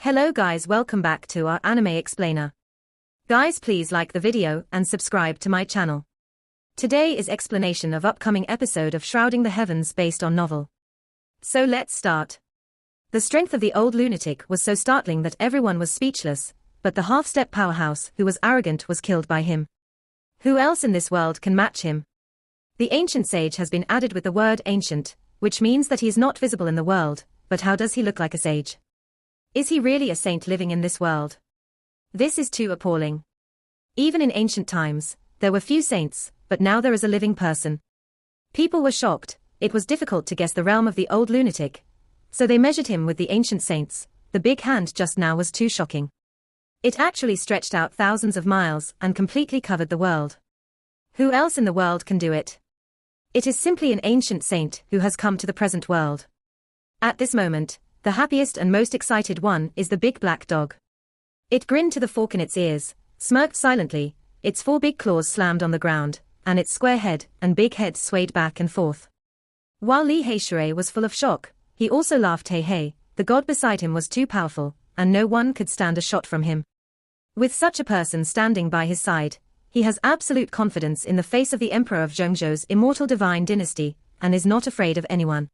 Hello guys, welcome back to our anime explainer. Guys, please like the video and subscribe to my channel. Today is explanation of upcoming episode of Shrouding the Heavens based on novel. So let's start. The strength of the old lunatic was so startling that everyone was speechless, but the half-step powerhouse who was arrogant was killed by him. Who else in this world can match him? The ancient sage has been added with the word ancient, which means that he is not visible in the world, but how does he look like a sage? Is he really a saint living in this world? This is too appalling. Even in ancient times, there were few saints, but now there is a living person. People were shocked. It was difficult to guess the realm of the old lunatic, so they measured him with the ancient saints. The big hand just now was too shocking. It actually stretched out thousands of miles and completely covered the world. Who else in the world can do it? It is simply an ancient saint who has come to the present world. At this moment, the happiest and most excited one is the big black dog. It grinned to the fork in its ears, smirked silently, its 4 big claws slammed on the ground, and its square head and big head swayed back and forth. While Lee Hei-shure was full of shock, he also laughed. Hey, the god beside him was too powerful, and no one could stand a shot from him. With such a person standing by his side, he has absolute confidence in the face of the emperor of Zhengzhou's immortal divine dynasty, and is not afraid of anyone.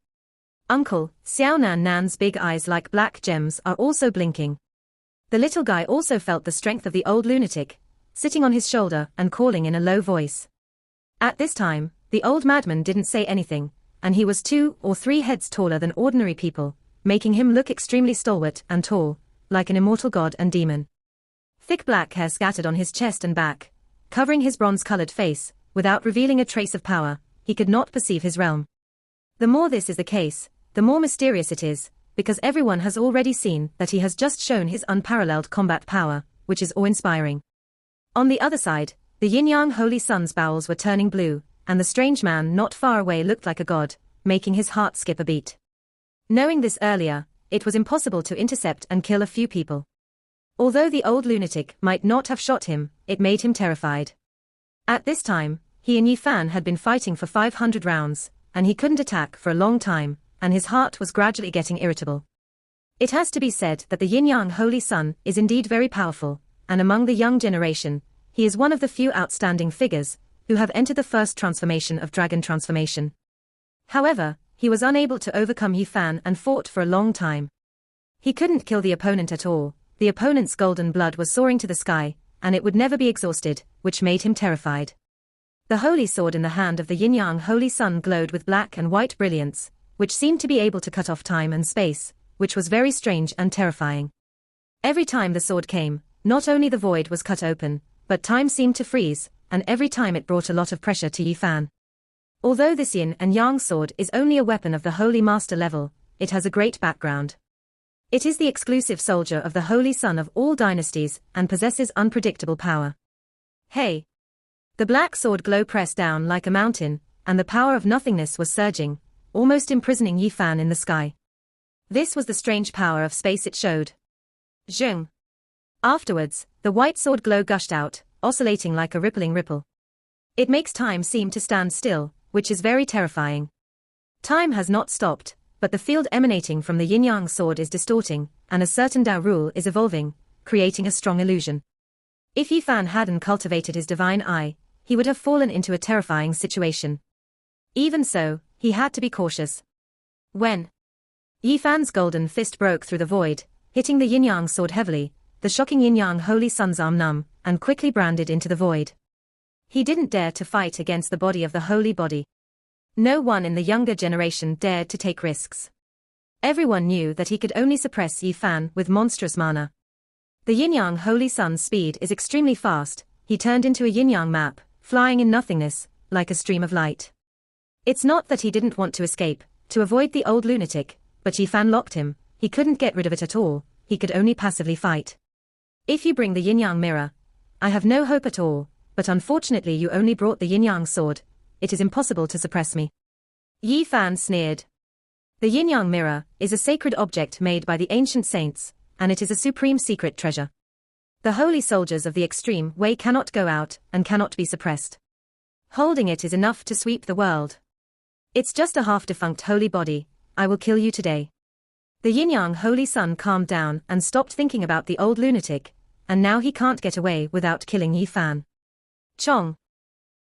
Uncle, Xiao Nan's big eyes like black gems are also blinking. The little guy also felt the strength of the old lunatic, sitting on his shoulder and calling in a low voice. At this time, the old madman didn't say anything, and he was 2 or 3 heads taller than ordinary people, making him look extremely stalwart and tall, like an immortal god and demon. Thick black hair scattered on his chest and back, covering his bronze-colored face, without revealing a trace of power. He could not perceive his realm. The more this is the case, the more mysterious it is, because everyone has already seen that he has just shown his unparalleled combat power, which is awe-inspiring. On the other side, the yin-yang holy sun's bowels were turning blue, and the strange man not far away looked like a god, making his heart skip a beat. Knowing this earlier, it was impossible to intercept and kill a few people. Although the old lunatic might not have shot him, it made him terrified. At this time, he and Yi Fan had been fighting for 500 rounds, and he couldn't attack for a long time, and his heart was gradually getting irritable. It has to be said that the yin-yang holy sun is indeed very powerful, and among the young generation, he is one of the few outstanding figures who have entered the first transformation of dragon transformation. However, he was unable to overcome Yi Fan and fought for a long time. He couldn't kill the opponent at all. The opponent's golden blood was soaring to the sky, and it would never be exhausted, which made him terrified. The holy sword in the hand of the yin-yang holy sun glowed with black and white brilliance, which seemed to be able to cut off time and space, which was very strange and terrifying. Every time the sword came, not only the void was cut open, but time seemed to freeze, and every time it brought a lot of pressure to Yi Fan. Although this yin and yang sword is only a weapon of the holy master level, it has a great background. It is the exclusive soldier of the holy sun of all dynasties and possesses unpredictable power. Hey! The black sword glow pressed down like a mountain, and the power of nothingness was surging, almost imprisoning Yi Fan in the sky. This was the strange power of space it showed. Zheng. Afterwards, the white sword glow gushed out, oscillating like a rippling ripple. It makes time seem to stand still, which is very terrifying. Time has not stopped, but the field emanating from the yin-yang sword is distorting, and a certain Tao rule is evolving, creating a strong illusion. If Yi Fan hadn't cultivated his divine eye, he would have fallen into a terrifying situation. Even so, he had to be cautious. When Yi Fan's golden fist broke through the void, hitting the yin-yang sword heavily, the shocking yin-yang holy sun's arm numb, and quickly branded into the void. He didn't dare to fight against the body of the holy body. No one in the younger generation dared to take risks. Everyone knew that he could only suppress Yi Fan with monstrous mana. The yin-yang holy sun's speed is extremely fast. He turned into a yin-yang map, flying in nothingness, like a stream of light. It's not that he didn't want to escape, to avoid the old lunatic, but Yi Fan locked him. He couldn't get rid of it at all, he could only passively fight. If you bring the yin-yang mirror, I have no hope at all, but unfortunately you only brought the yin-yang sword. It is impossible to suppress me. Yi Fan sneered. The yin-yang mirror is a sacred object made by the ancient saints, and it is a supreme secret treasure. The holy soldiers of the extreme way cannot go out and cannot be suppressed. Holding it is enough to sweep the world. It's just a half-defunct holy body. I will kill you today. The yin-yang holy sun calmed down and stopped thinking about the old lunatic, and now he can't get away without killing Yi Fan. Chong!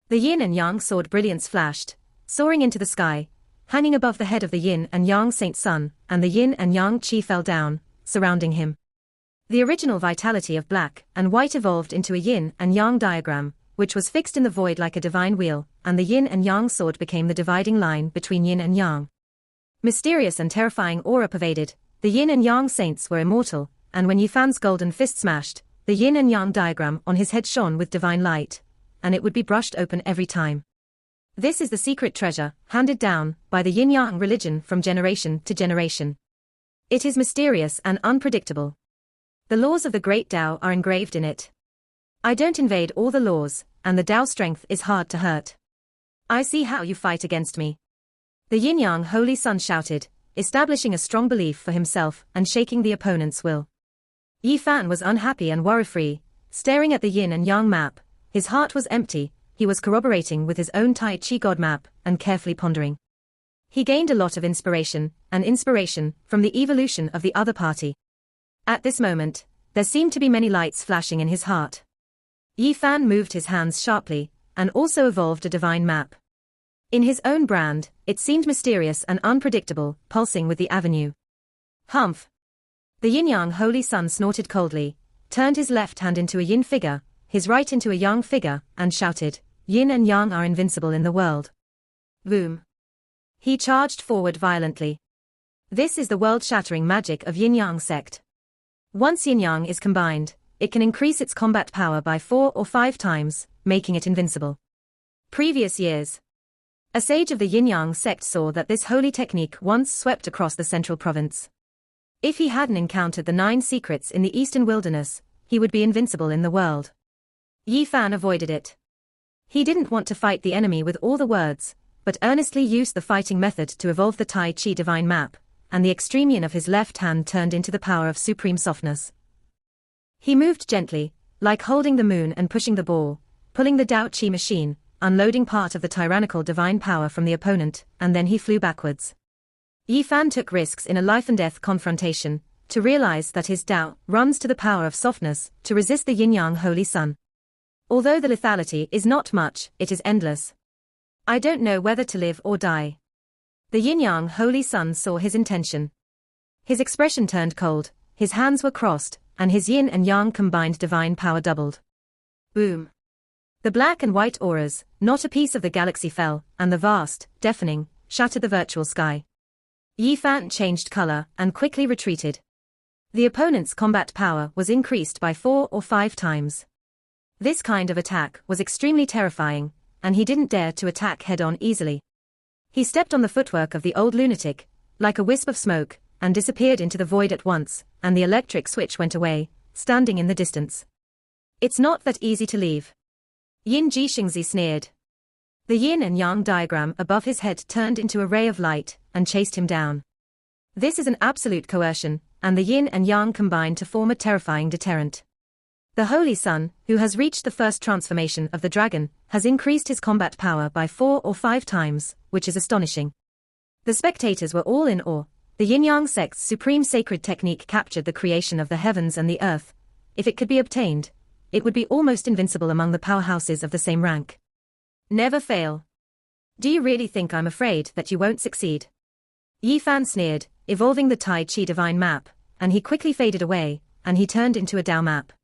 The yin and yang sword brilliance flashed, soaring into the sky, hanging above the head of the yin and yang saint sun, and the yin and yang chi fell down, surrounding him. The original vitality of black and white evolved into a yin and yang diagram, which was fixed in the void like a divine wheel, and the yin and yang sword became the dividing line between yin and yang. Mysterious and terrifying aura pervaded, the yin and yang saints were immortal, and when Yi Fan's golden fist smashed, the yin and yang diagram on his head shone with divine light, and it would be brushed open every time. This is the secret treasure, handed down by the yin-yang religion from generation to generation. It is mysterious and unpredictable. The laws of the great Tao are engraved in it. I don't invade all the laws, and the Tao strength is hard to hurt. I see how you fight against me. The yin-yang holy sun shouted, establishing a strong belief for himself and shaking the opponent's will. Yi Fan was unhappy and worry-free, staring at the yin and yang map. His heart was empty, he was corroborating with his own Tai Chi God map and carefully pondering. He gained a lot of inspiration from the evolution of the other party. At this moment, there seemed to be many lights flashing in his heart. Yi Fan moved his hands sharply, and also evolved a divine map. In his own brand, it seemed mysterious and unpredictable, pulsing with the avenue. Humph! The yin-yang holy sun snorted coldly, turned his left hand into a yin figure, his right into a yang figure, and shouted, "Yin and yang are invincible in the world." Boom! He charged forward violently. This is the world-shattering magic of yin-yang sect. Once yin-yang is combined, it can increase its combat power by 4 or 5 times, making it invincible. Previous years. A sage of the yin-yang sect saw that this holy technique once swept across the central province. If he hadn't encountered the 9 secrets in the eastern wilderness, he would be invincible in the world. Yi Fan avoided it. He didn't want to fight the enemy with all the words, but earnestly used the fighting method to evolve the Tai Chi divine map, and the extreme yin of his left hand turned into the power of supreme softness. He moved gently, like holding the moon and pushing the ball, pulling the Tao Chi machine, unloading part of the tyrannical divine power from the opponent, and then he flew backwards. Yi Fan took risks in a life-and-death confrontation, to realize that his Tao runs to the power of softness, to resist the yin-yang holy sun. Although the lethality is not much, it is endless. I don't know whether to live or die. The yin-yang holy sun saw his intention. His expression turned cold, his hands were crossed, and his yin and yang combined divine power doubled. Boom! The black and white auras, not a piece of the galaxy fell, and the vast, deafening, shattered the virtual sky. Yi Fan changed color and quickly retreated. The opponent's combat power was increased by 4 or 5 times. This kind of attack was extremely terrifying, and he didn't dare to attack head-on easily. He stepped on the footwork of the old lunatic, like a wisp of smoke, and disappeared into the void at once, and the electric switch went away, standing in the distance. It's not that easy to leave. Yin Jixingzi sneered. The yin and yang diagram above his head turned into a ray of light, and chased him down. This is an absolute coercion, and the yin and yang combine to form a terrifying deterrent. The Holy Sun, who has reached the first transformation of the dragon, has increased his combat power by 4 or 5 times, which is astonishing. The spectators were all in awe. The yin-yang sect's supreme sacred technique captured the creation of the heavens and the earth. If it could be obtained, it would be almost invincible among the powerhouses of the same rank. Never fail. Do you really think I'm afraid that you won't succeed? Yi Fan sneered, evolving the Tai Chi divine map, and he quickly faded away, and he turned into a Tao map.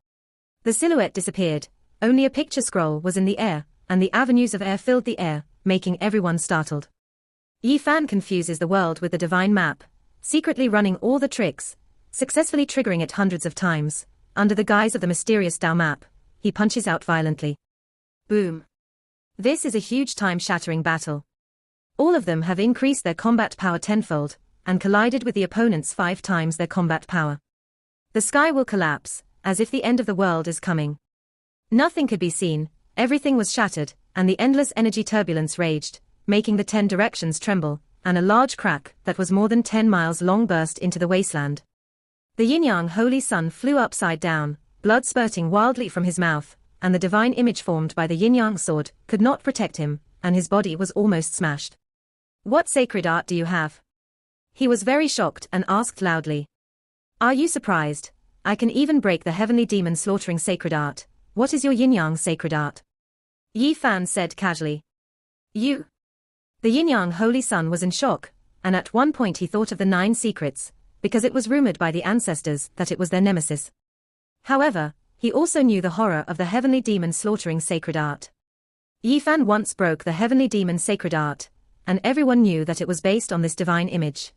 The silhouette disappeared, only a picture scroll was in the air, and the avenues of air filled the air, making everyone startled. Yi Fan confuses the world with the divine map, secretly running all the tricks, successfully triggering it hundreds of times. Under the guise of the mysterious Tao map, he punches out violently. Boom! This is a huge time-shattering battle. All of them have increased their combat power tenfold, and collided with the opponents 5 times their combat power. The sky will collapse, as if the end of the world is coming. Nothing could be seen, everything was shattered, and the endless energy turbulence raged, making the 10 directions tremble, and a large crack that was more than 10 miles long burst into the wasteland. The yin-yang holy sun flew upside down, blood spurting wildly from his mouth, and the divine image formed by the yin-yang sword could not protect him, and his body was almost smashed. What sacred art do you have? He was very shocked and asked loudly. Are you surprised? I can even break the heavenly demon slaughtering sacred art. What is your yin-yang sacred art? Yi Fan said casually. You. The yin-yang holy son was in shock, and at one point he thought of the 9 secrets, because it was rumored by the ancestors that it was their nemesis. However, he also knew the horror of the heavenly demon slaughtering sacred art. Yi Fan once broke the heavenly demon sacred art, and everyone knew that it was based on this divine image.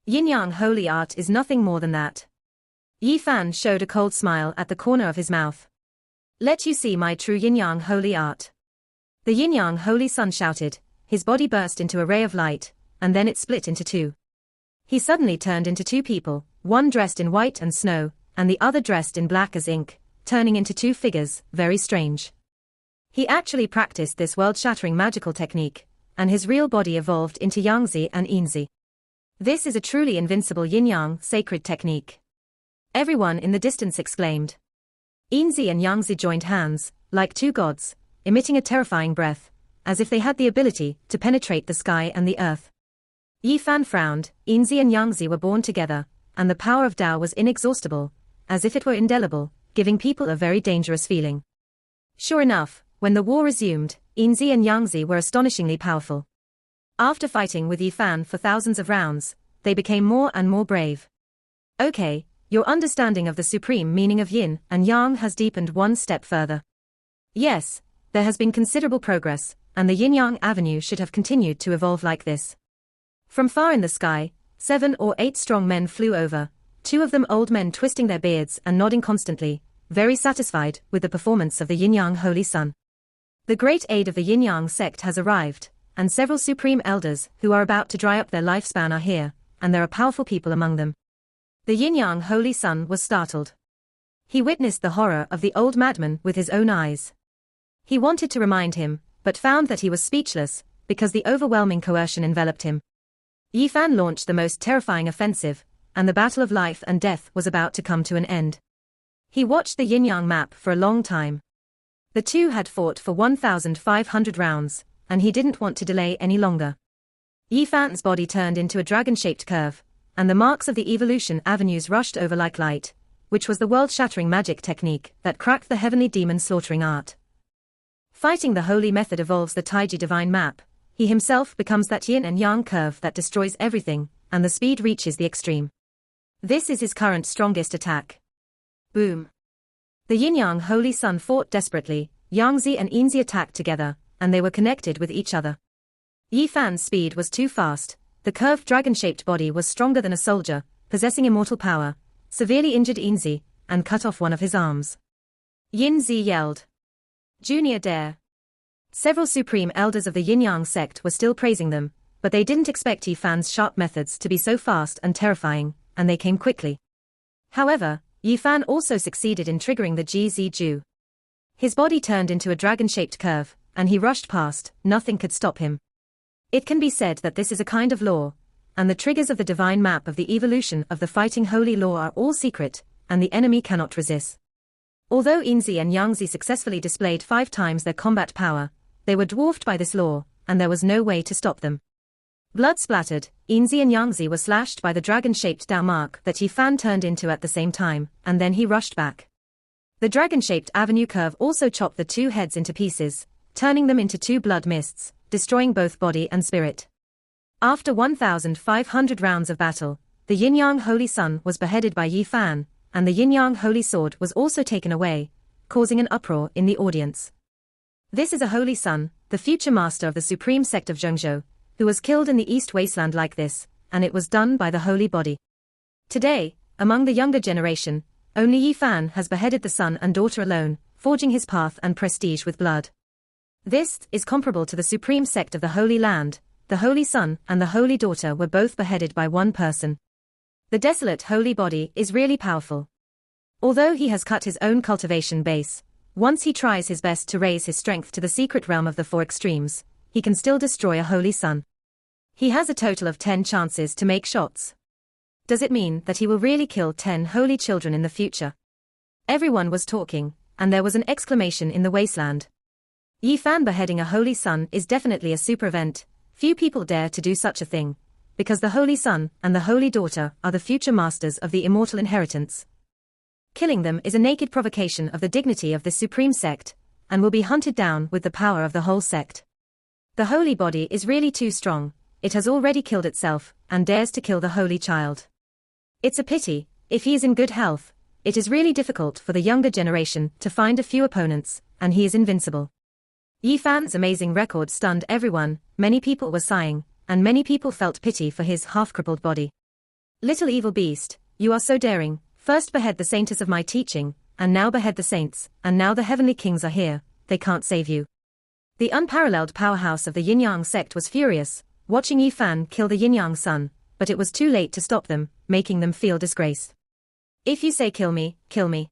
Yin-yang holy art is nothing more than that. Yi Fan showed a cold smile at the corner of his mouth. Let you see my true yin-yang holy art. The yin-yang holy son shouted, his body burst into a ray of light, and then it split into 2. He suddenly turned into 2 people, one dressed in white and snow, and the other dressed in black as ink, turning into 2 figures, very strange. He actually practiced this world-shattering magical technique, and his real body evolved into Yangzi and Inzi. This is a truly invincible yin-yang sacred technique. Everyone in the distance exclaimed. Inzi and Yangzi joined hands, like 2 gods, emitting a terrifying breath, as if they had the ability to penetrate the sky and the earth. Yi Fan frowned. Inzi and Yangzi were born together, and the power of Tao was inexhaustible, as if it were indelible, giving people a very dangerous feeling. Sure enough, when the war resumed, Inzi and Yangzi were astonishingly powerful. After fighting with Yi Fan for thousands of rounds, they became more and more brave. Okay, your understanding of the supreme meaning of yin and yang has deepened one step further. Yes, there has been considerable progress, and the yin-yang avenue should have continued to evolve like this. From far in the sky, 7 or 8 strong men flew over, 2 of them old men twisting their beards and nodding constantly, very satisfied with the performance of the yin-yang holy son. The great aid of the yin-yang sect has arrived, and several supreme elders who are about to dry up their lifespan are here, and there are powerful people among them. The yin-yang holy son was startled. He witnessed the horror of the old madman with his own eyes. He wanted to remind him, but found that he was speechless, because the overwhelming coercion enveloped him. Yi Fan launched the most terrifying offensive, and the battle of life and death was about to come to an end. He watched the yin-yang map for a long time. The 2 had fought for 1,500 rounds, and he didn't want to delay any longer. Yi Fan's body turned into a dragon-shaped curve, and the marks of the evolution avenues rushed over like light, which was the world-shattering magic technique that cracked the heavenly demon slaughtering art. Fighting the holy method evolves the Taiji divine map. He himself becomes that yin and yang curve that destroys everything, and the speed reaches the extreme. This is his current strongest attack. Boom. The yin-yang holy son fought desperately. Yangzi and Inzi attacked together, and they were connected with each other. Yi Fan's speed was too fast. The curved dragon-shaped body was stronger than a soldier, possessing immortal power, severely injured Inzi, and cut off one of his arms. Yin-Zi yelled. Junior dare. Several supreme elders of the yin-yang sect were still praising them, but they didn't expect Yi Fan's sharp methods to be so fast and terrifying, and they came quickly. However, Yi Fan also succeeded in triggering the Ji-Zi Ju. His body turned into a dragon-shaped curve, and he rushed past. Nothing could stop him. It can be said that this is a kind of law, and the triggers of the divine map of the evolution of the fighting holy law are all secret, and the enemy cannot resist. Although Inzi and Yangzi successfully displayed 5 times their combat power, they were dwarfed by this law, and there was no way to stop them. Blood splattered, Inzi and Yangzi were slashed by the dragon-shaped Dao mark that Yi Fan turned into at the same time, and then he rushed back. The dragon-shaped avenue curve also chopped the 2 heads into pieces, turning them into 2 blood mists, destroying both body and spirit. After 1,500 rounds of battle, the yin-yang holy son was beheaded by Yi Fan, and the yin-yang holy sword was also taken away, causing an uproar in the audience. This is a holy son, the future master of the supreme sect of Zhengzhou, who was killed in the East Wasteland like this, and it was done by the holy body. Today, among the younger generation, only Yi Fan has beheaded the son and daughter alone, forging his path and prestige with blood. This is comparable to the supreme sect of the Holy Land. The holy son and the holy daughter were both beheaded by one person. The desolate holy body is really powerful. Although he has cut his own cultivation base, once he tries his best to raise his strength to the secret realm of the 4 extremes, he can still destroy a holy son. He has a total of 10 chances to make shots. Does it mean that he will really kill 10 holy children in the future? Everyone was talking, and there was an exclamation in the wasteland. Yi Fan beheading a holy son is definitely a super event. Few people dare to do such a thing, because the Holy Son and the Holy Daughter are the future masters of the immortal inheritance. Killing them is a naked provocation of the dignity of this supreme sect, and will be hunted down with the power of the whole sect. The holy body is really too strong, it has already killed itself, and dares to kill the holy child. It's a pity, if he is in good health, it is really difficult for the younger generation to find a few opponents, and he is invincible. Yi Fan's amazing record stunned everyone, many people were sighing, and many people felt pity for his half-crippled body. Little evil beast, you are so daring, first behead the saintess of my teaching, and now behead the saints, and now the heavenly kings are here, they can't save you. The unparalleled powerhouse of the Yin-Yang sect was furious, watching Yi Fan kill the Yin-Yang son, but it was too late to stop them, making them feel disgrace. If you say kill me, kill me.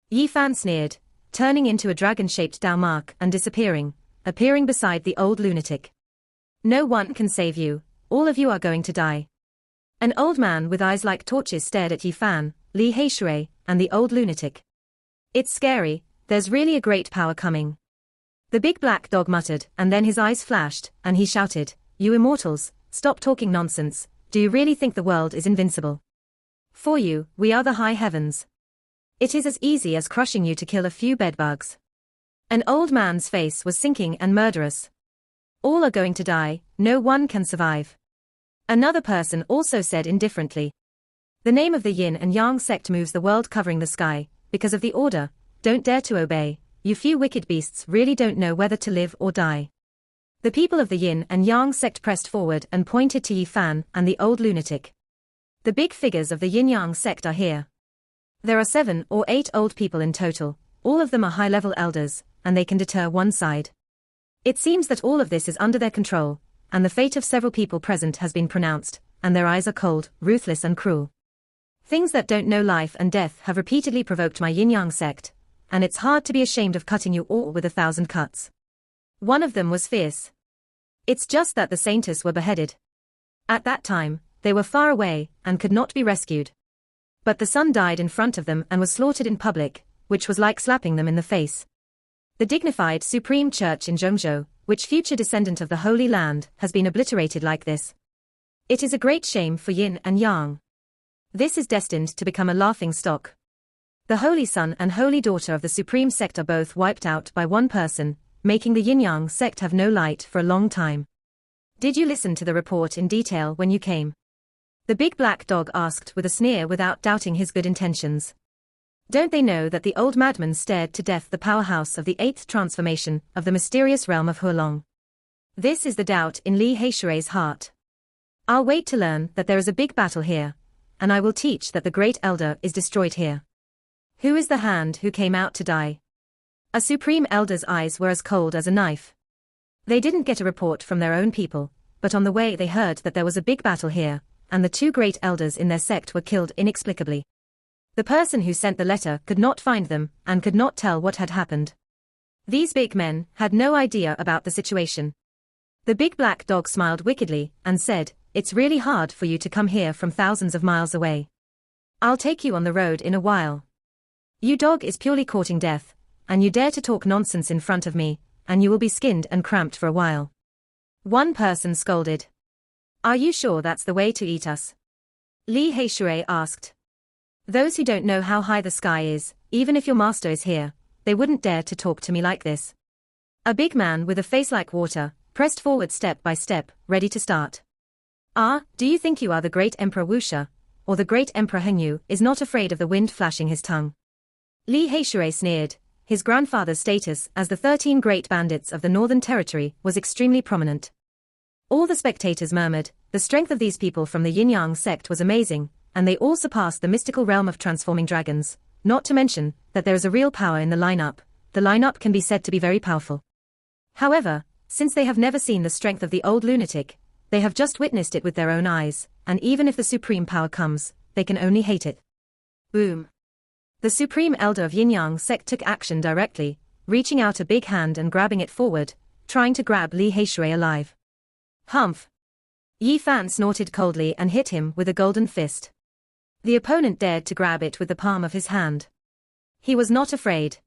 Yi Fan sneered, turning into a dragon-shaped Dao mark and disappearing, appearing beside the old lunatic. No one can save you, all of you are going to die. An old man with eyes like torches stared at Yi Fan, Li Heishui, and the old lunatic. It's scary, there's really a great power coming. The big black dog muttered, and then his eyes flashed, and he shouted, you immortals, stop talking nonsense, do you really think the world is invincible? For you, we are the high heavens. It is as easy as crushing you to kill a few bedbugs. An old man's face was sinking and murderous. All are going to die, no one can survive. Another person also said indifferently. The name of the Yin and Yang sect moves the world covering the sky, because of the order, don't dare to obey, you few wicked beasts really don't know whether to live or die. The people of the Yin and Yang sect pressed forward and pointed to Yi Fan and the old lunatic. The big figures of the Yin-Yang sect are here. There are 7 or 8 old people in total, all of them are high-level elders, and they can deter one side. It seems that all of this is under their control, and the fate of several people present has been pronounced, and their eyes are cold, ruthless and cruel. Things that don't know life and death have repeatedly provoked my Yin-Yang sect, and it's hard to be ashamed of cutting you all with 1,000 cuts. One of them was fierce. It's just that the saintess were beheaded. At that time, they were far away, and could not be rescued. But the son died in front of them and was slaughtered in public, which was like slapping them in the face. The dignified Supreme Church in Zhengzhou, which future descendant of the Holy Land, has been obliterated like this. It is a great shame for Yin and Yang. This is destined to become a laughing stock. The Holy Son and Holy Daughter of the Supreme Sect are both wiped out by one person, making the Yin-Yang sect have no light for a long time. Did you listen to the report in detail when you came? The big black dog asked with a sneer without doubting his good intentions. Don't they know that the old madman stared to death the powerhouse of the 8th transformation of the mysterious realm of Hulong? This is the doubt in Li Heishui's heart. I'll wait to learn that there is a big battle here, and I will teach that the great elder is destroyed here. Who is the hand who came out to die? A supreme elder's eyes were as cold as a knife. They didn't get a report from their own people, but on the way they heard that there was a big battle here, and the 2 great elders in their sect were killed inexplicably. The person who sent the letter could not find them, and could not tell what had happened. These big men had no idea about the situation. The big black dog smiled wickedly, and said, it's really hard for you to come here from thousands of miles away. I'll take you on the road in a while. You dog is purely courting death, and you dare to talk nonsense in front of me, and you will be skinned and cramped for a while. One person scolded. Are you sure that's the way to eat us? Li Heishui asked. Those who don't know how high the sky is, even if your master is here, they wouldn't dare to talk to me like this. A big man with a face like water, pressed forward step by step, ready to start. Do you think you are the great Emperor Wuxia, or the great Emperor Hengyu is not afraid of the wind flashing his tongue? Li Heishui sneered. His grandfather's status as the 13 great bandits of the Northern Territory was extremely prominent. All the spectators murmured, the strength of these people from the Yin-Yang sect was amazing, and they all surpassed the mystical realm of transforming dragons, not to mention that there is a real power in the lineup. The lineup can be said to be very powerful. However, since they have never seen the strength of the old lunatic, they have just witnessed it with their own eyes, and even if the supreme power comes, they can only hate it. Boom. The supreme elder of Yin-Yang sect took action directly, reaching out a big hand and grabbing it forward, trying to grab Li Heishui alive. Humph. Yi Fan snorted coldly and hit him with a golden fist. The opponent dared to grab it with the palm of his hand. He was not afraid.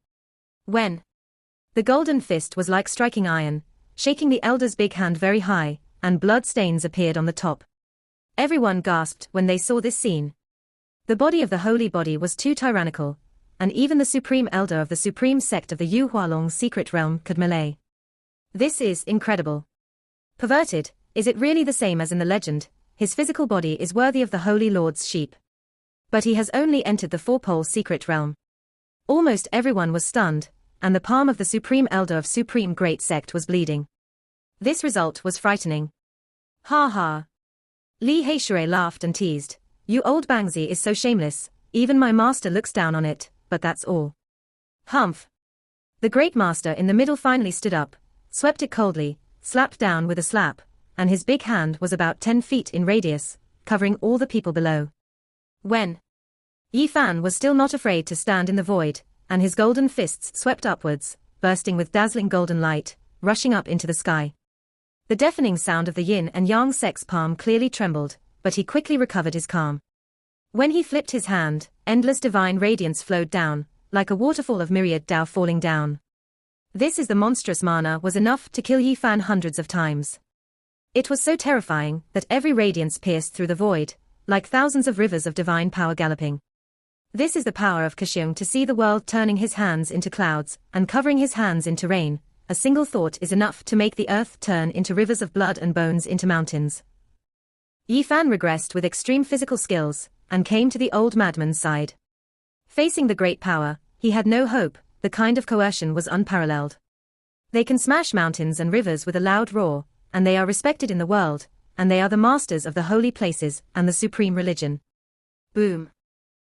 When the golden fist was like striking iron, shaking the elder's big hand very high, and blood stains appeared on the top. Everyone gasped when they saw this scene. The body of the holy body was too tyrannical, and even the supreme elder of the supreme sect of the Yu Hualong's secret realm could melee. This is incredible. Perverted, is it really the same as in the legend? His physical body is worthy of the Holy Lord's sheep. But he has only entered the four-pole secret realm. Almost everyone was stunned, and the palm of the supreme elder of supreme great sect was bleeding. This result was frightening. Ha ha. Li Heishui laughed and teased. You old Bangzi is so shameless, even my master looks down on it, but that's all. Humph. The great master in the middle finally stood up, swept it coldly, slapped down with a slap, and his big hand was about 10 feet in radius, covering all the people below. When Yi Fan was still not afraid to stand in the void, and his golden fists swept upwards, bursting with dazzling golden light, rushing up into the sky. The deafening sound of the yin and yang sect's palm clearly trembled, but he quickly recovered his calm. When he flipped his hand, endless divine radiance flowed down, like a waterfall of myriad Tao falling down. This is the monstrous mana was enough to kill Yi Fan hundreds of times. It was so terrifying that every radiance pierced through the void, like thousands of rivers of divine power galloping. This is the power of Kashyung to see the world turning his hands into clouds and covering his hands into rain. A single thought is enough to make the earth turn into rivers of blood and bones into mountains. Yi Fan regressed with extreme physical skills, and came to the old madman's side. Facing the great power, he had no hope, the kind of coercion was unparalleled. They can smash mountains and rivers with a loud roar, and they are respected in the world, and they are the masters of the holy places and the supreme religion. Boom.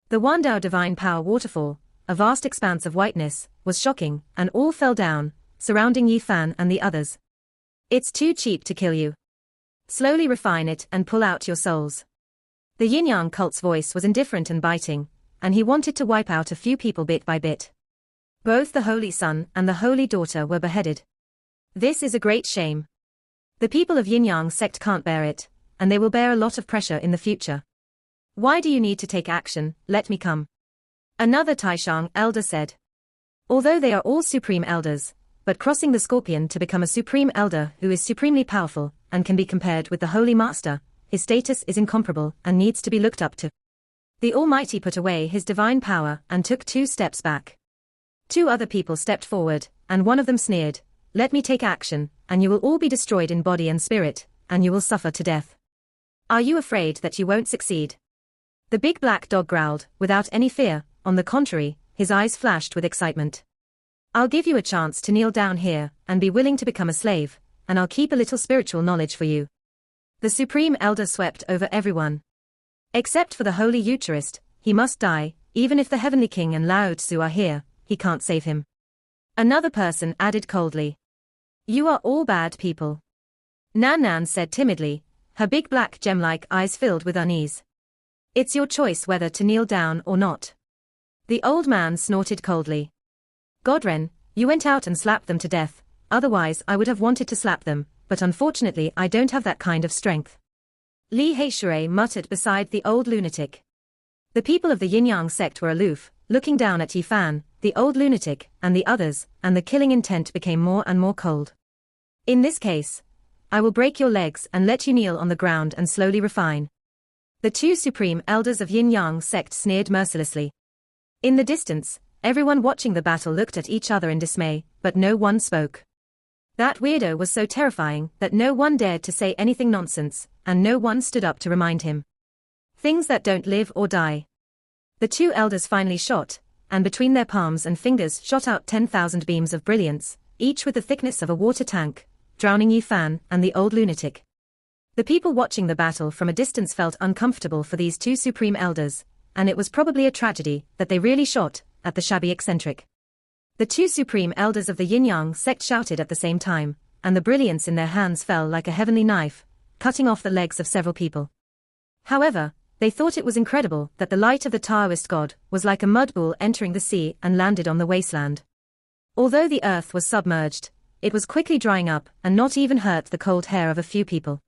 The Wandao divine power waterfall, a vast expanse of whiteness, was shocking, and all fell down, surrounding Yi Fan and the others. It's too cheap to kill you. Slowly refine it and pull out your souls. The yin-yang cult's voice was indifferent and biting, and he wanted to wipe out a few people bit by bit. Both the holy son and the holy daughter were beheaded. This is a great shame. The people of yin-yang sect can't bear it, and they will bear a lot of pressure in the future. Why do you need to take action? Let me come. Another Taishang elder said. Although they are all supreme elders, but crossing the scorpion to become a supreme elder who is supremely powerful and can be compared with the holy master, his status is incomparable and needs to be looked up to. The Almighty put away his divine power and took 2 steps back. 2 other people stepped forward, and one of them sneered, "Let me take action, and you will all be destroyed in body and spirit, and you will suffer to death. Are you afraid that you won't succeed?" The big black dog growled, without any fear. On the contrary, his eyes flashed with excitement. "I'll give you a chance to kneel down here, and be willing to become a slave, and I'll keep a little spiritual knowledge for you." The Supreme Elder swept over everyone. Except for the Holy Eucharist, he must die, even if the Heavenly King and Lao Tzu are here, he can't save him. Another person added coldly. "You are all bad people." Nan Nan said timidly, her big black gem-like eyes filled with unease. "It's your choice whether to kneel down or not." The old man snorted coldly. "Godren, you went out and slapped them to death, otherwise I would have wanted to slap them, but unfortunately I don't have that kind of strength." Li Heishui muttered beside the old lunatic. The people of the yin-yang sect were aloof, looking down at Yi Fan, the old lunatic, and the others, and the killing intent became more and more cold. "In this case, I will break your legs and let you kneel on the ground and slowly refine." The 2 supreme elders of yin-yang sect sneered mercilessly. In the distance, everyone watching the battle looked at each other in dismay, but no one spoke. That weirdo was so terrifying that no one dared to say anything nonsense, and no one stood up to remind him. Things that don't live or die. The 2 elders finally shot, and between their palms and fingers shot out 10,000 beams of brilliance, each with the thickness of a water tank, drowning Yi Fan and the old lunatic. The people watching the battle from a distance felt uncomfortable for these 2 supreme elders, and it was probably a tragedy that they really shot at the shabby eccentric. The 2 supreme elders of the yin-yang sect shouted at the same time, and the brilliance in their hands fell like a heavenly knife, cutting off the legs of several people. However, they thought it was incredible that the light of the Taoist god was like a mud ball entering the sea and landed on the wasteland. Although the earth was submerged, it was quickly drying up and not even hurt the cold hair of a few people.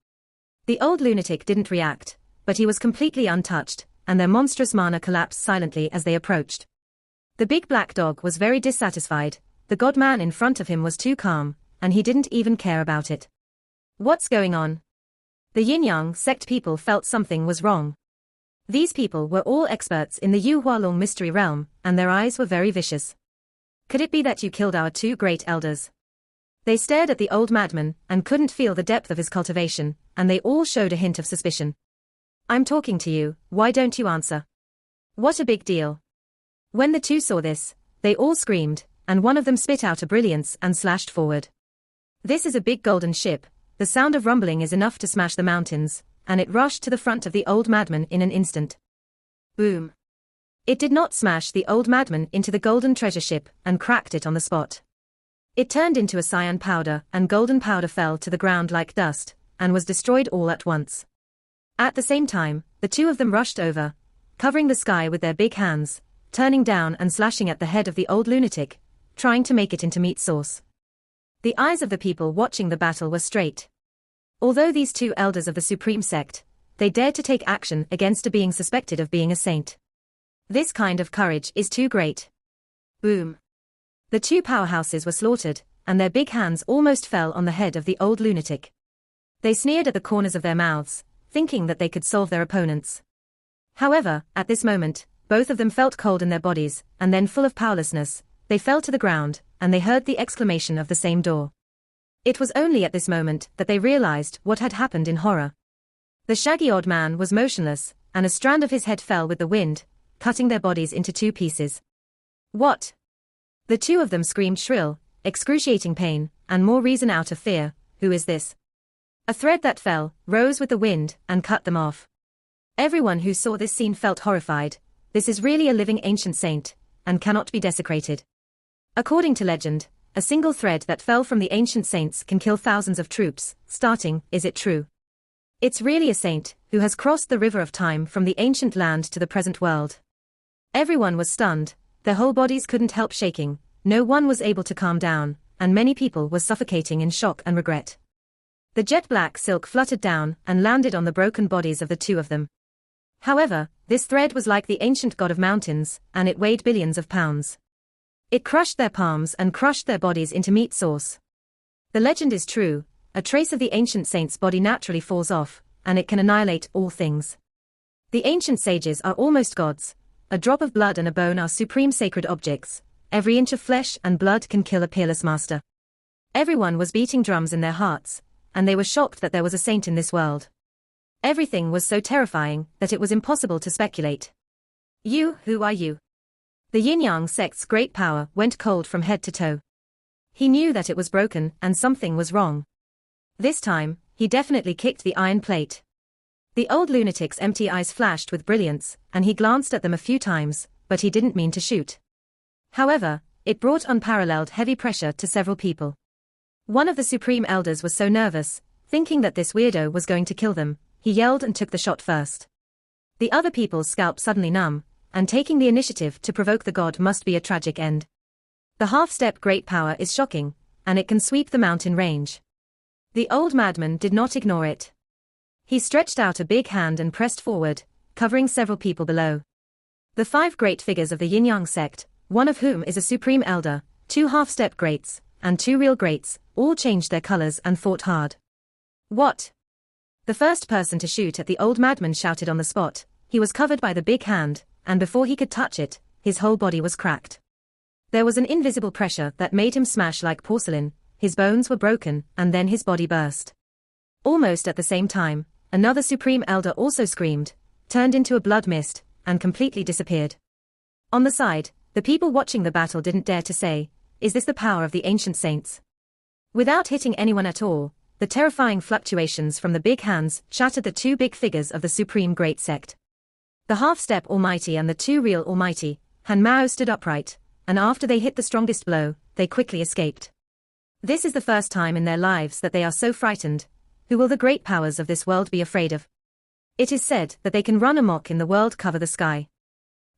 The old lunatic didn't react, but he was completely untouched, and their monstrous mana collapsed silently as they approached. The big black dog was very dissatisfied, the god-man in front of him was too calm, and he didn't even care about it. "What's going on?" The yin-yang sect people felt something was wrong. These people were all experts in the Yu Hualong mystery realm, and their eyes were very vicious. Could it be that you killed our two great elders? They stared at the old madman and couldn't feel the depth of his cultivation, and they all showed a hint of suspicion. I'm talking to you, why don't you answer? What a big deal. When the two saw this, they all screamed, and one of them spit out a brilliance and slashed forward. This is a big golden ship, the sound of rumbling is enough to smash the mountains, and it rushed to the front of the old madman in an instant. Boom. It did not smash the old madman into the golden treasure ship and cracked it on the spot. It turned into a cyan powder, and golden powder fell to the ground like dust, and was destroyed all at once. At the same time, the two of them rushed over, covering the sky with their big hands, turning down and slashing at the head of the old lunatic, trying to make it into meat sauce. The eyes of the people watching the battle were straight. Although these two elders of the supreme sect, they dared to take action against a being suspected of being a saint. This kind of courage is too great. Boom. The two powerhouses were slaughtered, and their big hands almost fell on the head of the old lunatic. They sneered at the corners of their mouths, thinking that they could solve their opponents. However, at this moment, both of them felt cold in their bodies, and then full of powerlessness, they fell to the ground, and they heard the exclamation of the same door. It was only at this moment that they realized what had happened in horror. The shaggy old man was motionless, and a strand of his head fell with the wind, cutting their bodies into two pieces. What? The two of them screamed shrill, excruciating pain, and more reason out of fear. Who is this? A thread that fell, rose with the wind, and cut them off. Everyone who saw this scene felt horrified. This is really a living ancient saint, and cannot be desecrated. According to legend, a single thread that fell from the ancient saints can kill thousands of troops. Starting, is it true? It's really a saint, who has crossed the river of time from the ancient land to the present world. Everyone was stunned, their whole bodies couldn't help shaking, no one was able to calm down, and many people were suffocating in shock and regret. The jet-black silk fluttered down and landed on the broken bodies of the two of them. However, this thread was like the ancient god of mountains, and it weighed billions of pounds. It crushed their palms and crushed their bodies into meat sauce. The legend is true, a trace of the ancient saint's body naturally falls off, and it can annihilate all things. The ancient sages are almost gods. A drop of blood and a bone are supreme sacred objects. Every inch of flesh and blood can kill a peerless master. Everyone was beating drums in their hearts, and they were shocked that there was a saint in this world. Everything was so terrifying that it was impossible to speculate. You, who are you? The yin-yang sect's great power went cold from head to toe. He knew that it was broken and something was wrong. This time, he definitely kicked the iron plate. The old lunatic's empty eyes flashed with brilliance, and he glanced at them a few times, but he didn't mean to shoot. However, it brought unparalleled heavy pressure to several people. One of the supreme elders was so nervous, thinking that this weirdo was going to kill them, he yelled and took the shot first. The other people's scalp suddenly numb, and taking the initiative to provoke the god must be a tragic end. The half-step great power is shocking, and it can sweep the mountain range. The old madman did not ignore it. He stretched out a big hand and pressed forward, covering several people below. The 5 great figures of the yin-yang sect, one of whom is a supreme elder, 2 half-step greats, and 2 real greats, all changed their colors and fought hard. What? The first person to shoot at the old madman shouted on the spot. He was covered by the big hand, and before he could touch it, his whole body was cracked. There was an invisible pressure that made him smash like porcelain, his bones were broken, and then his body burst. Almost at the same time, another supreme elder also screamed, turned into a blood mist, and completely disappeared. On the side, the people watching the battle didn't dare to say, "Is this the power of the ancient saints?" Without hitting anyone at all, the terrifying fluctuations from the big hands shattered the 2 big figures of the supreme great sect. The half-step almighty and the 2 real almighty, Han Mao, stood upright, and after they hit the strongest blow, they quickly escaped. This is the first time in their lives that they are so frightened. Who will the great powers of this world be afraid of? It is said that they can run amok in the world, cover the sky.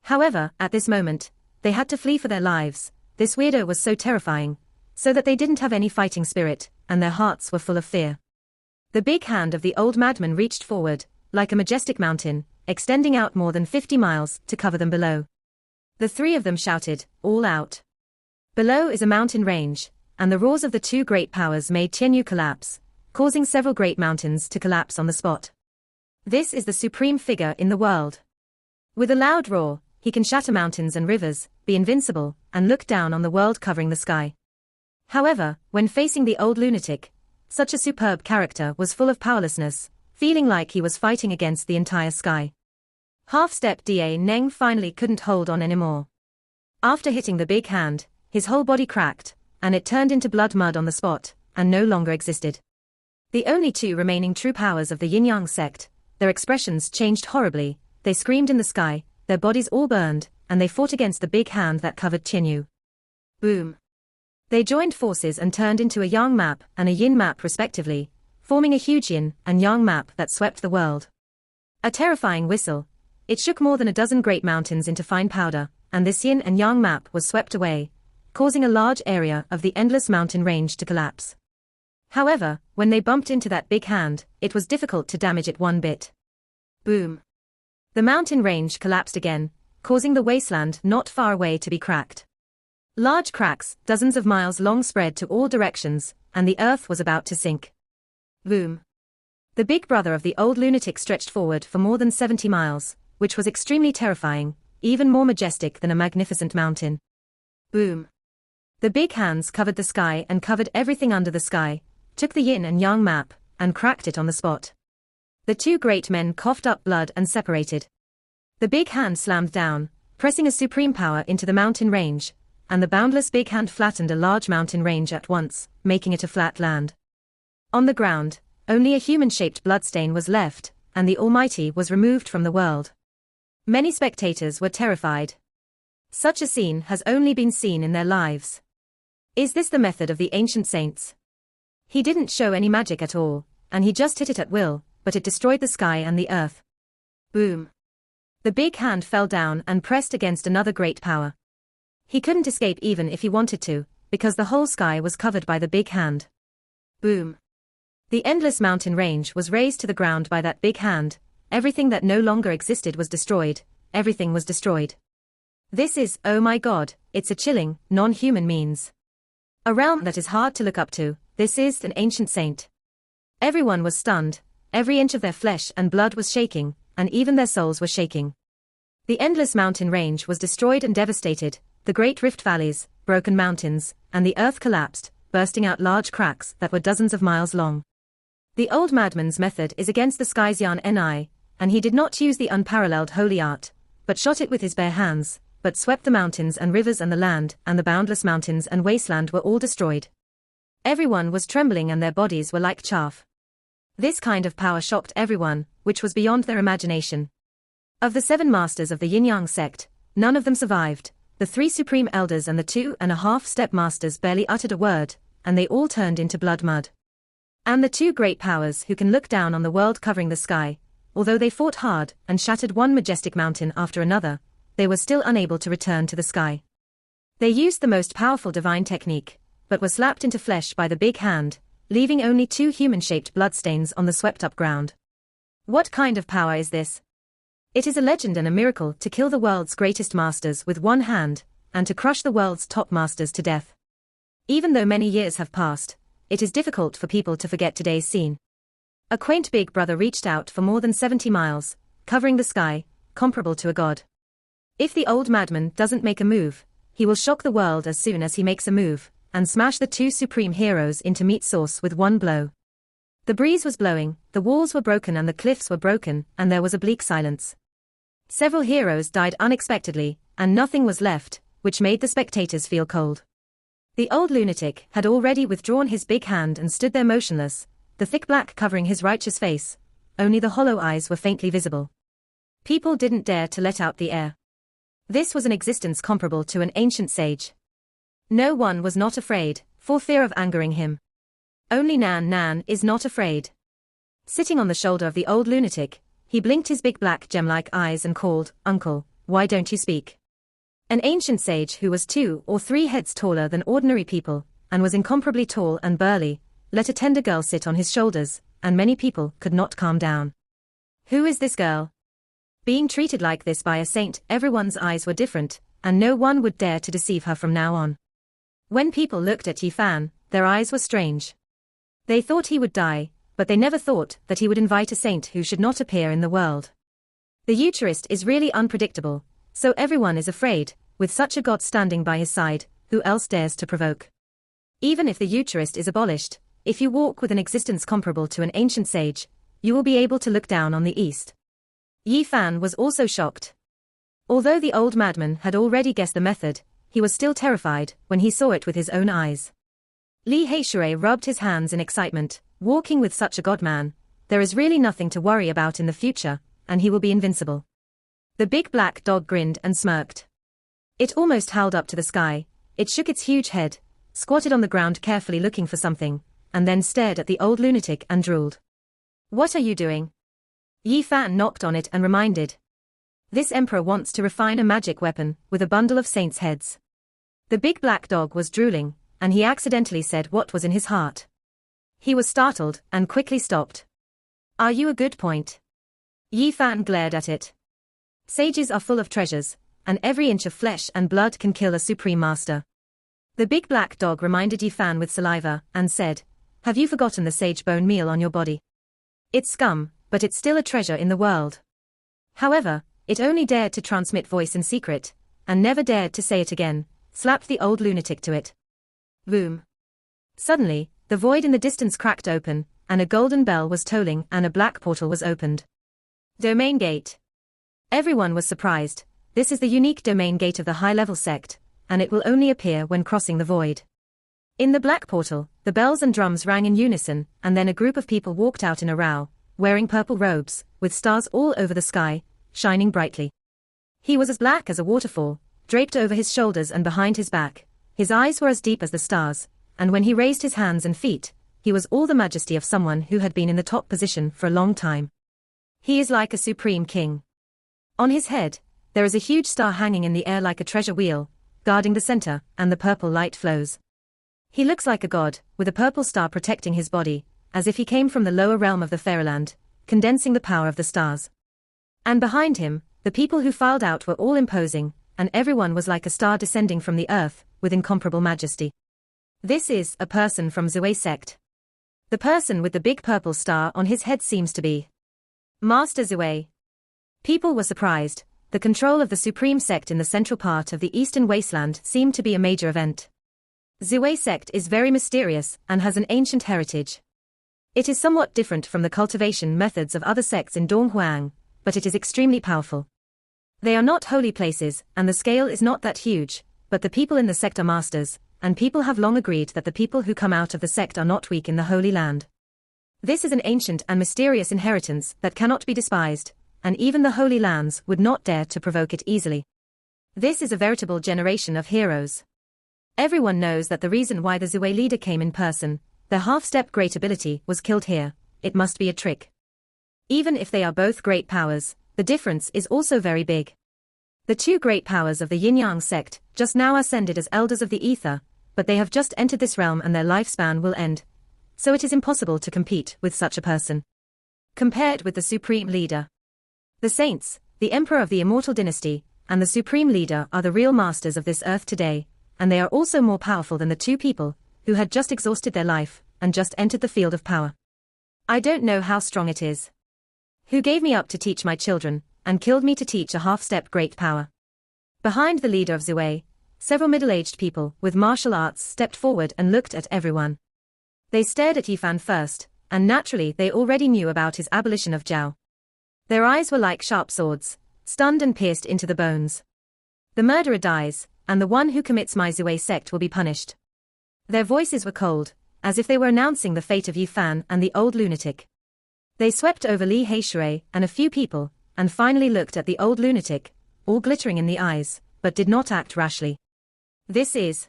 However, at this moment, they had to flee for their lives. This weirdo was so terrifying, so that they didn't have any fighting spirit, and their hearts were full of fear. The big hand of the old madman reached forward, like a majestic mountain, extending out more than 50 miles to cover them below. The 3 of them shouted, "All out!" Below is a mountain range, and the roars of the 2 great powers made Tianyu collapse, causing several great mountains to collapse on the spot. This is the supreme figure in the world. With a loud roar, he can shatter mountains and rivers, be invincible, and look down on the world covering the sky. However, when facing the old lunatic, such a superb character was full of powerlessness, feeling like he was fighting against the entire sky. Half-step Da Neng finally couldn't hold on anymore. After hitting the big hand, his whole body cracked, and it turned into blood mud on the spot, and no longer existed. The only two remaining true powers of the Yin-Yang sect, their expressions changed horribly, they screamed in the sky, their bodies all burned, and they fought against the big hand that covered Qianyu. Boom. They joined forces and turned into a Yang map and a Yin map respectively, forming a huge Yin and Yang map that swept the world. A terrifying whistle. It shook more than a dozen great mountains into fine powder, and this Yin and Yang map was swept away, causing a large area of the endless mountain range to collapse. However, when they bumped into that big hand, it was difficult to damage it one bit. Boom. The mountain range collapsed again, causing the wasteland not far away to be cracked. Large cracks, dozens of miles long, spread to all directions, and the earth was about to sink. Boom. The big brother of the old lunatic stretched forward for more than 70 miles, which was extremely terrifying, even more majestic than a magnificent mountain. Boom. The big hands covered the sky and covered everything under the sky, took the Yin and Yang map, and cracked it on the spot. The two great men coughed up blood and separated. The big hand slammed down, pressing a supreme power into the mountain range, and the boundless big hand flattened a large mountain range at once, making it a flat land. On the ground, only a human-shaped bloodstain was left, and the Almighty was removed from the world. Many spectators were terrified. Such a scene has only been seen in their lives. Is this the method of the ancient saints? He didn't show any magic at all, and he just hit it at will, but it destroyed the sky and the earth. Boom. The big hand fell down and pressed against another great power. He couldn't escape even if he wanted to, because the whole sky was covered by the big hand. Boom. The endless mountain range was razed to the ground by that big hand, everything that no longer existed was destroyed, everything was destroyed. This is, oh my God, it's a chilling, non-human means. A realm that is hard to look up to, this is an ancient saint. Everyone was stunned, every inch of their flesh and blood was shaking, and even their souls were shaking. The endless mountain range was destroyed and devastated, the great rift valleys, broken mountains, and the earth collapsed, bursting out large cracks that were dozens of miles long. The old madman's method is against the sky's Yan Ni, and he did not use the unparalleled holy art, but shot it with his bare hands, but swept the mountains and rivers and the land, and the boundless mountains and wasteland were all destroyed. Everyone was trembling and their bodies were like chaff. This kind of power shocked everyone, which was beyond their imagination. Of the 7 masters of the Yin-Yang sect, none of them survived. The 3 supreme elders and the 2.5 step masters barely uttered a word, and they all turned into blood mud. And the 2 great powers who can look down on the world covering the sky, although they fought hard and shattered one majestic mountain after another, they were still unable to return to the sky. They used the most powerful divine technique, but were slapped into flesh by the big hand, leaving only 2 human-shaped bloodstains on the swept-up ground. What kind of power is this? It is a legend and a miracle to kill the world's greatest masters with one hand, and to crush the world's top masters to death. Even though many years have passed, it is difficult for people to forget today's scene. A quaint big brother reached out for more than 70 miles, covering the sky, comparable to a god. If the old madman doesn't make a move, he will shock the world as soon as he makes a move, and smash the 2 supreme heroes into meat sauce with one blow. The breeze was blowing, the walls were broken and the cliffs were broken, and there was a bleak silence. Several heroes died unexpectedly, and nothing was left, which made the spectators feel cold. The old lunatic had already withdrawn his big hand and stood there motionless, the thick black covering his righteous face, only the hollow eyes were faintly visible. People didn't dare to let out the air. This was an existence comparable to an ancient sage. No one was not afraid, for fear of angering him. Only Nan is not afraid. Sitting on the shoulder of the old lunatic, he blinked his big black gem-like eyes and called, "Uncle, why don't you speak?" An ancient sage who was 2 or 3 heads taller than ordinary people, and was incomparably tall and burly, let a tender girl sit on his shoulders, and many people could not calm down. Who is this girl? Being treated like this by a saint, everyone's eyes were different, and no one would dare to deceive her from now on. When people looked at Yi Fan, their eyes were strange. They thought he would die, but they never thought that he would invite a saint who should not appear in the world. The Eucharist is really unpredictable, so everyone is afraid, with such a God standing by his side, who else dares to provoke? Even if the Eucharist is abolished, if you walk with an existence comparable to an ancient sage, you will be able to look down on the East. Yi Fan was also shocked. Although the old madman had already guessed the method, he was still terrified when he saw it with his own eyes. Li Heishui rubbed his hands in excitement. Walking with such a godman, there is really nothing to worry about in the future, and he will be invincible. The big black dog grinned and smirked. It almost howled up to the sky, it shook its huge head, squatted on the ground carefully looking for something, and then stared at the old lunatic and drooled. "What are you doing?" Yi Fan knocked on it and reminded. "This emperor wants to refine a magic weapon with a bundle of saints' heads." The big black dog was drooling, and he accidentally said what was in his heart. He was startled and quickly stopped. "Are you a good point?" Yi Fan glared at it. Sages are full of treasures, and every inch of flesh and blood can kill a supreme master. The big black dog reminded Yi Fan with saliva, and said, "Have you forgotten the sage bone meal on your body? It's scum, but it's still a treasure in the world." However, it only dared to transmit voice in secret, and never dared to say it again, slapped the old lunatic to it. Boom. Suddenly, the void in the distance cracked open, and a golden bell was tolling and a black portal was opened. Domain Gate. Everyone was surprised. This is the unique domain gate of the high-level sect, and it will only appear when crossing the void. In the black portal, the bells and drums rang in unison, and then a group of people walked out in a row, wearing purple robes, with stars all over the sky, shining brightly. He was as black as a waterfall, draped over his shoulders and behind his back. His eyes were as deep as the stars, and when he raised his hands and feet, he was all the majesty of someone who had been in the top position for a long time. He is like a supreme king. On his head, there is a huge star hanging in the air like a treasure wheel, guarding the center, and the purple light flows. He looks like a god, with a purple star protecting his body, as if he came from the lower realm of the fairyland, condensing the power of the stars. And behind him, the people who filed out were all imposing, and everyone was like a star descending from the earth, with incomparable majesty. This is a person from Zhui sect. The person with the big purple star on his head seems to be Master Zhui. People were surprised. The control of the supreme sect in the central part of the eastern wasteland seemed to be a major event. Zhui sect is very mysterious and has an ancient heritage. It is somewhat different from the cultivation methods of other sects in Donghuang, but it is extremely powerful. They are not holy places, and the scale is not that huge, but the people in the sect are masters, and people have long agreed that the people who come out of the sect are not weak in the Holy Land. This is an ancient and mysterious inheritance that cannot be despised, and even the Holy Lands would not dare to provoke it easily. This is a veritable generation of heroes. Everyone knows that the reason why the Zhui leader came in person, their half-step great ability, was killed here. It must be a trick. Even if they are both great powers, the difference is also very big. The two great powers of the Yin-Yang sect just now ascended as elders of the ether, but they have just entered this realm and their lifespan will end. So it is impossible to compete with such a person. Compared with the supreme leader, the saints, the emperor of the immortal dynasty, and the supreme leader are the real masters of this earth today, and they are also more powerful than the two people who had just exhausted their life and just entered the field of power. I don't know how strong it is. Who gave me up to teach my children, and killed me to teach a half-step great power? Behind the leader of Zhui, several middle-aged people with martial arts stepped forward and looked at everyone. They stared at Yi Fan first, and naturally they already knew about his abolition of Zhao. Their eyes were like sharp swords, stunned and pierced into the bones. The murderer dies, and the one who commits my Zhui sect will be punished. Their voices were cold, as if they were announcing the fate of Yi Fan and the old lunatic. They swept over Li Heishui and a few people, and finally looked at the old lunatic, all glittering in the eyes, but did not act rashly. This is...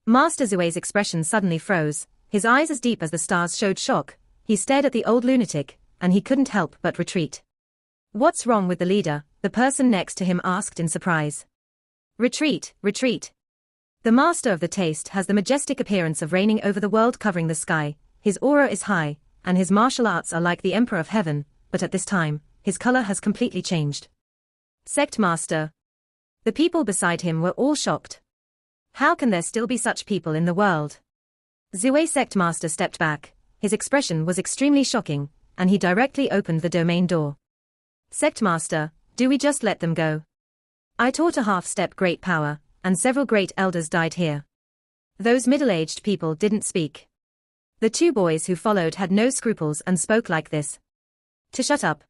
Master Zui's expression suddenly froze, his eyes as deep as the stars showed shock. He stared at the old lunatic, and he couldn't help but retreat. What's wrong with the leader? The person next to him asked in surprise. Retreat, retreat. The master of the taste has the majestic appearance of reigning over the world, covering the sky. His aura is high, and his martial arts are like the emperor of heaven, but at this time, his color has completely changed. Sect master. The people beside him were all shocked. How can there still be such people in the world? Zhui sect master stepped back, his expression was extremely shocking, and he directly opened the domain door. Sect Master, do we just let them go? I taught a half-step great power, and several great elders died here. Those middle-aged people didn't speak. The two boys who followed had no scruples and spoke like this. To shut up.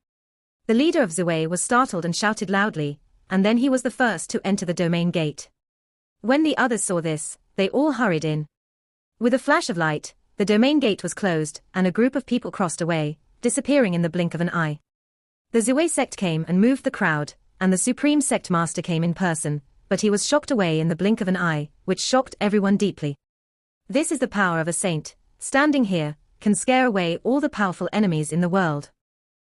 The leader of Zue was startled and shouted loudly, and then he was the first to enter the domain gate. When the others saw this, they all hurried in. With a flash of light, the domain gate was closed, and a group of people crossed away, disappearing in the blink of an eye. The Zue sect came and moved the crowd, and the Supreme Sect Master came in person, but he was shocked away in the blink of an eye, which shocked everyone deeply. This is the power of a saint, standing here, can scare away all the powerful enemies in the world.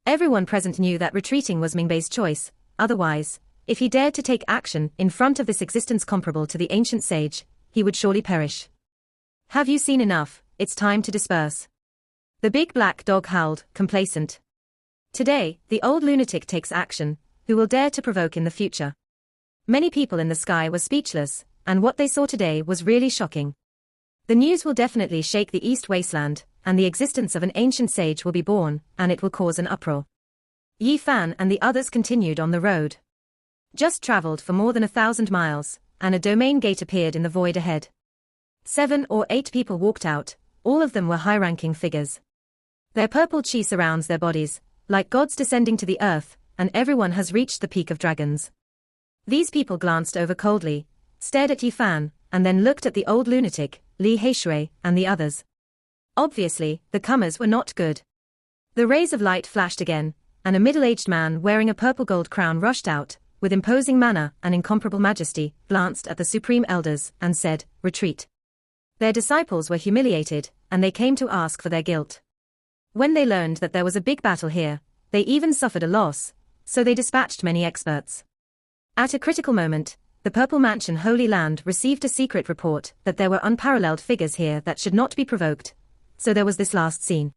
Everyone present knew that retreating was Mingbei's choice, otherwise, if he dared to take action in front of this existence comparable to the ancient sage, he would surely perish. Have you seen enough? It's time to disperse. The big black dog howled, complacent. Today, the old lunatic takes action, who will dare to provoke in the future? Many people in the sky were speechless, and what they saw today was really shocking. The news will definitely shake the East Wasteland, and the existence of an ancient sage will be born, and it will cause an uproar. Yi Fan and the others continued on the road. Just traveled for more than 1,000 miles, and a domain gate appeared in the void ahead. 7 or 8 people walked out, all of them were high-ranking figures. Their purple chi surrounds their bodies, like gods descending to the earth, and everyone has reached the peak of dragons. These people glanced over coldly, stared at Yi Fan, and then looked at the old lunatic, Li Heishui, and the others. Obviously, the comers were not good. The rays of light flashed again, and a middle-aged man wearing a purple gold crown rushed out, with imposing manner and incomparable majesty, glanced at the supreme elders, and said, "Retreat." Their disciples were humiliated, and they came to ask for their guilt. When they learned that there was a big battle here, they even suffered a loss, so they dispatched many experts. At a critical moment, the Purple Mansion Holy Land received a secret report that there were unparalleled figures here that should not be provoked, so there was this last scene.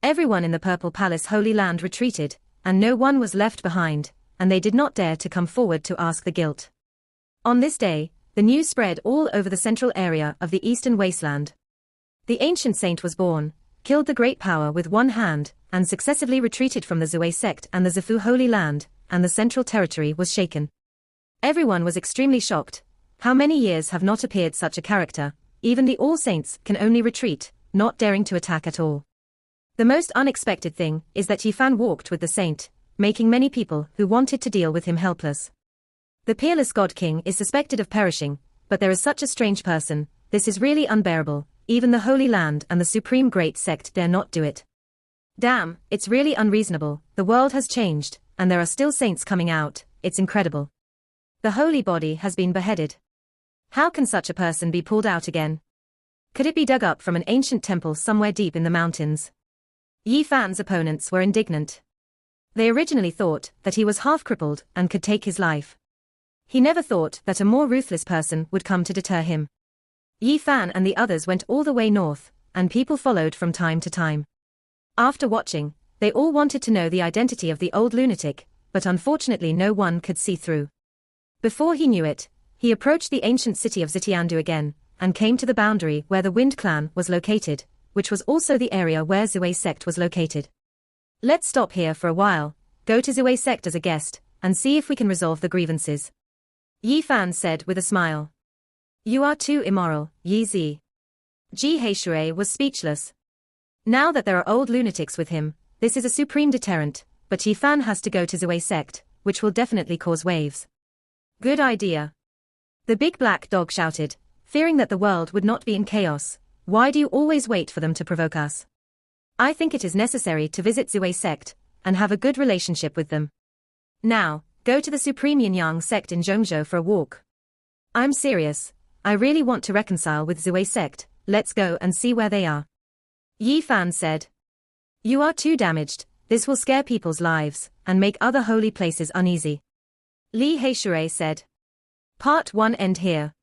Everyone in the Purple Palace Holy Land retreated, and no one was left behind, and they did not dare to come forward to ask the guilt. On this day, the news spread all over the central area of the Eastern Wasteland. The ancient saint was born, killed the great power with one hand, and successively retreated from the Zue sect and the Zafu Holy Land, and the central territory was shaken. Everyone was extremely shocked. How many years have not appeared such a character? Even the All Saints can only retreat, not daring to attack at all. The most unexpected thing is that Yi Fan walked with the saint, making many people who wanted to deal with him helpless. The peerless God King is suspected of perishing, but there is such a strange person, this is really unbearable, even the Holy Land and the Supreme Great Sect dare not do it. Damn, it's really unreasonable, the world has changed, and there are still saints coming out, it's incredible. The holy body has been beheaded. How can such a person be pulled out again? Could it be dug up from an ancient temple somewhere deep in the mountains? Yi Fan's opponents were indignant. They originally thought that he was half-crippled and could take his life. He never thought that a more ruthless person would come to deter him. Yi Fan and the others went all the way north, and people followed from time to time. After watching, they all wanted to know the identity of the old lunatic, but unfortunately no one could see through. Before he knew it, he approached the ancient city of Zitiandu again, and came to the boundary where the Wind Clan was located, which was also the area where Zue sect was located. Let's stop here for a while, go to Zue sect as a guest, and see if we can resolve the grievances. Yi Fan said with a smile. You are too immoral, Yi Zi. Ji Heishui was speechless. Now that there are old lunatics with him, this is a supreme deterrent, but Yi Fan has to go to Zue sect, which will definitely cause waves. Good idea. The big black dog shouted, fearing that the world would not be in chaos. Why do you always wait for them to provoke us? I think it is necessary to visit Zue sect, and have a good relationship with them. Now, go to the Supreme Yin Yang sect in Zhongzhou for a walk. I'm serious, I really want to reconcile with Zue sect, let's go and see where they are. Yi Fan said. You are too damaged, this will scare people's lives, and make other holy places uneasy. Li Heishui said. Part 1 end here.